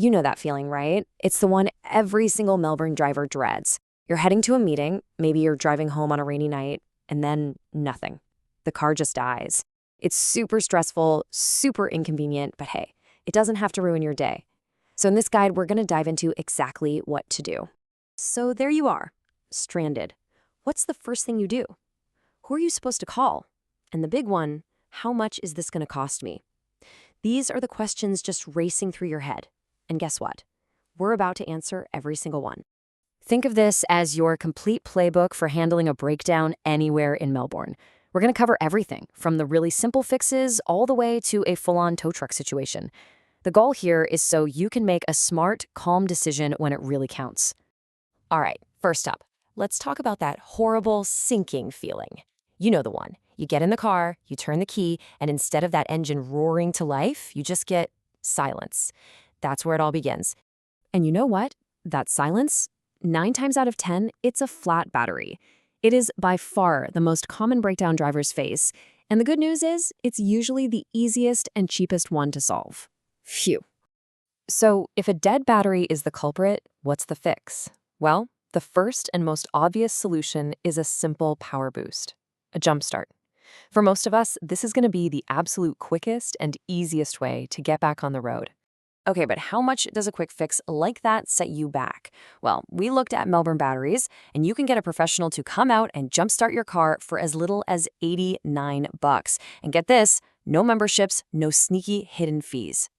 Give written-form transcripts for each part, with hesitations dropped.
You know that feeling, right? It's the one every single Melbourne driver dreads. You're heading to a meeting, maybe you're driving home on a rainy night, and then nothing. The car just dies. It's super stressful, super inconvenient, but hey, it doesn't have to ruin your day. So in this guide, we're going to dive into exactly what to do. So there you are, stranded. What's the first thing you do? Who are you supposed to call? And the big one, how much is this going to cost me? These are the questions just racing through your head. And guess what? We're about to answer every single one. Think of this as your complete playbook for handling a breakdown anywhere in Melbourne. We're going to cover everything, from the really simple fixes all the way to a full-on tow truck situation. The goal here is so you can make a smart, calm decision when it really counts. All right, first up, let's talk about that horrible sinking feeling. You know the one. You get in the car, you turn the key, and instead of that engine roaring to life, you just get silence. That's where it all begins. And you know what? That silence, 9 times out of 10, it's a flat battery. It is by far the most common breakdown drivers face, and the good news is it's usually the easiest and cheapest one to solve. Phew. So if a dead battery is the culprit, what's the fix? Well, the first and most obvious solution is a simple power boost, a jump start. For most of us, this is going to be the absolute quickest and easiest way to get back on the road. Okay, but how much does a quick fix like that set you back? Well, we looked at Melbourne batteries, and you can get a professional to come out and jumpstart your car for as little as $89. And get this, no memberships, no sneaky hidden fees.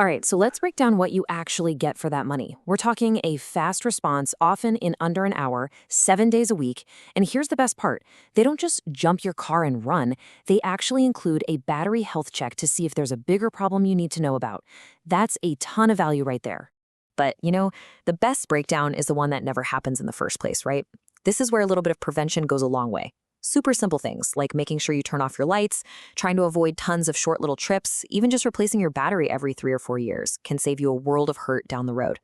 All right, so let's break down what you actually get for that money. We're talking a fast response, often in under an hour, 7 days a week. And here's the best part. They don't just jump your car and run. They actually include a battery health check to see if there's a bigger problem you need to know about. That's a ton of value right there. But, the best breakdown is the one that never happens in the first place, right? This is where a little bit of prevention goes a long way. Super simple things like making sure you turn off your lights, trying to avoid tons of short little trips, even just replacing your battery every 3 or 4 years can save you a world of hurt down the road.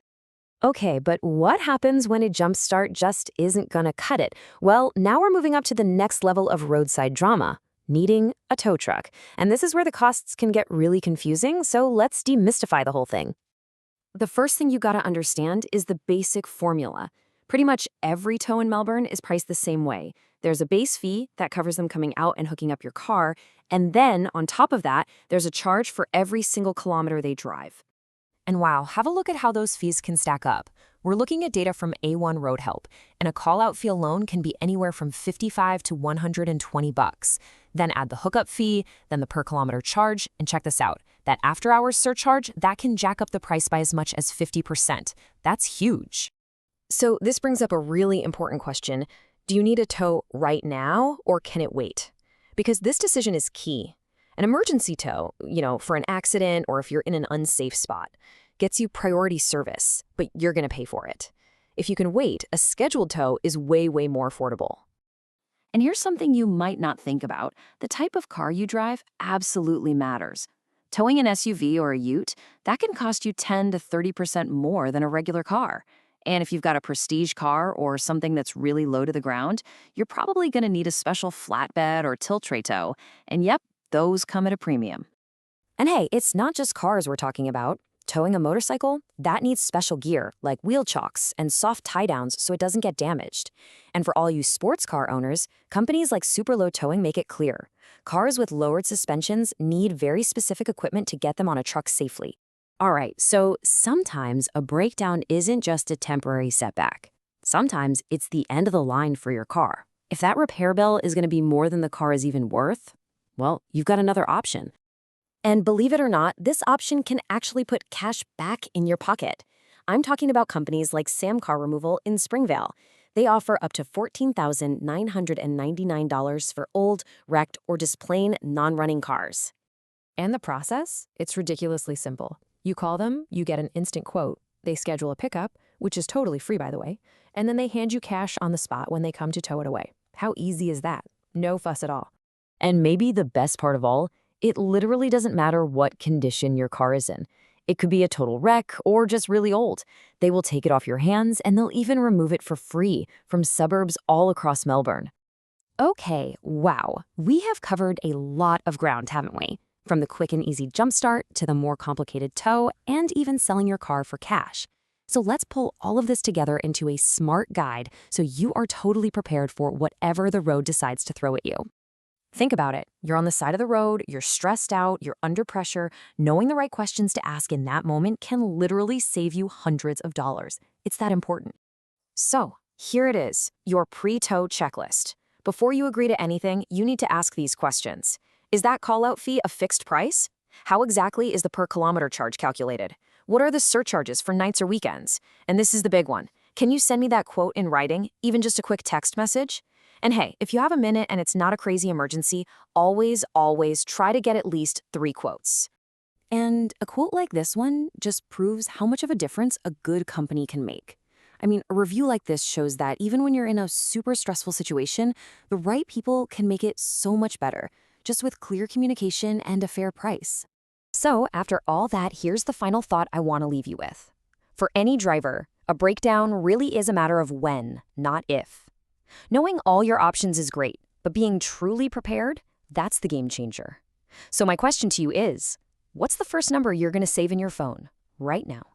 Okay, but what happens when a jump start just isn't gonna cut it? Well, now we're moving up to the next level of roadside drama, needing a tow truck. And this is where the costs can get really confusing, so let's demystify the whole thing. The first thing you gotta understand is the basic formula. Pretty much every tow in Melbourne is priced the same way. There's a base fee that covers them coming out and hooking up your car, and then, on top of that, there's a charge for every single kilometer they drive. And wow, have a look at how those fees can stack up. We're looking at data from A1 Road Help, and a call-out fee alone can be anywhere from $55 to $120. Then add the hookup fee, then the per-kilometer charge, and check this out. That after-hours surcharge, that can jack up the price by as much as 50%. That's huge. So this brings up a really important question. Do you need a tow right now, or can it wait? Because this decision is key. An emergency tow, for an accident or if you're in an unsafe spot, gets you priority service, but you're going to pay for it. If you can wait, a scheduled tow is way, way more affordable. And here's something you might not think about. The type of car you drive absolutely matters. Towing an SUV or a ute, that can cost you 10 to 30% more than a regular car. And if you've got a prestige car or something that's really low to the ground, you're probably going to need a special flatbed or tilt tray tow. And yep, those come at a premium. And hey, it's not just cars we're talking about. Towing a motorcycle, that needs special gear like wheel chocks and soft tie-downs so it doesn't get damaged. And for all you sports car owners, companies like Super Low Towing make it clear. Cars with lowered suspensions need very specific equipment to get them on a truck safely. All right, so sometimes a breakdown isn't just a temporary setback. Sometimes it's the end of the line for your car. If that repair bill is going to be more than the car is even worth, well, you've got another option. And believe it or not, this option can actually put cash back in your pocket. I'm talking about companies like Sam Car Removal in Springvale. They offer up to $14,999 for old, wrecked, or just plain non-running cars. And the process? It's ridiculously simple. You call them, you get an instant quote, they schedule a pickup, which is totally free by the way, and then they hand you cash on the spot when they come to tow it away. How easy is that? No fuss at all. And maybe the best part of all, it literally doesn't matter what condition your car is in. It could be a total wreck or just really old. They will take it off your hands and they'll even remove it for free from suburbs all across Melbourne. Okay, wow, we have covered a lot of ground, haven't we? from the quick and easy jumpstart to the more complicated tow and even selling your car for cash. So let's pull all of this together into a smart guide so you are totally prepared for whatever the road decides to throw at you. Think about it. You're on the side of the road, you're stressed out, you're under pressure. Knowing the right questions to ask in that moment can literally save you hundreds of dollars. It's that important. So, here it is, your pre-tow checklist. Before you agree to anything, you need to ask these questions. Is that call-out fee a fixed price? How exactly is the per-kilometer charge calculated? What are the surcharges for nights or weekends? And this is the big one. Can you send me that quote in writing, even just a quick text message? And hey, if you have a minute and it's not a crazy emergency, always try to get at least 3 quotes. And a quote like this one just proves how much of a difference a good company can make. I mean, a review like this shows that even when you're in a super stressful situation, the right people can make it so much better, just with clear communication and a fair price. So, after all that, here's the final thought I want to leave you with. For any driver, a breakdown really is a matter of when, not if. Knowing all your options is great, but being truly prepared, that's the game changer. So my question to you is, what's the first number you're going to save in your phone right now?